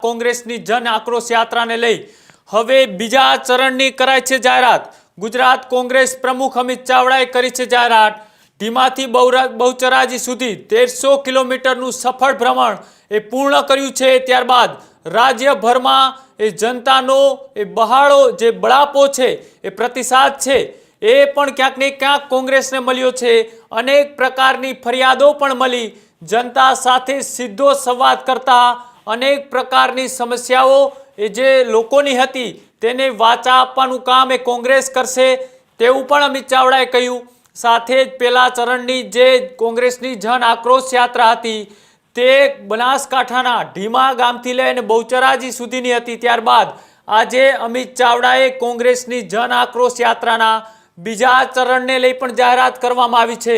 કોંગ્રેસની જન આક્રોશ યાત્રાને લઈ હવે બીજા ચરણની કરાઈ છે જાહેરાત। ગુજરાત કોંગ્રેસ પ્રમુખ અમિત ચાવડાએ કરી છે જાહેરાત। ધીમાથી બહુચરાજી સુધી 1300 કિલોમીટરનું સફળ ભ્રમણ એ પૂર્ણ કર્યું છે। ત્યારબાદ રાજ્યભરમાં એ જનતાનો એ બહાળો જે બળાપો છે એ પ્રતિસાદ છે એ પણ ક્યાંક ને ક્યાંક કોંગ્રેસને મળ્યો છે। અનેક પ્રકારની ફરિયાદો પણ મળી। જનતા સાથે સીધો સંવાદ કરતા અનેક પ્રકારની સમસ્યાઓ એ જે લોકોની હતી તેને વાચા આપવાનું કામ એ કોંગ્રેસ કરશે તેવું પણ અમિત ચાવડાએ કહ્યું। સાથે જ પહેલા ચરણની જે કોંગ્રેસની જન આક્રોશ યાત્રા હતી તે બનાસકાંઠાના ઢીમા ગામથી લઈને બહુચરાજી સુધીની હતી। ત્યારબાદ આજે અમિત ચાવડાએ કોંગ્રેસની જન આક્રોશ યાત્રાના બીજા ચરણને લઈ પણ જાહેરાત કરવામાં આવી છે।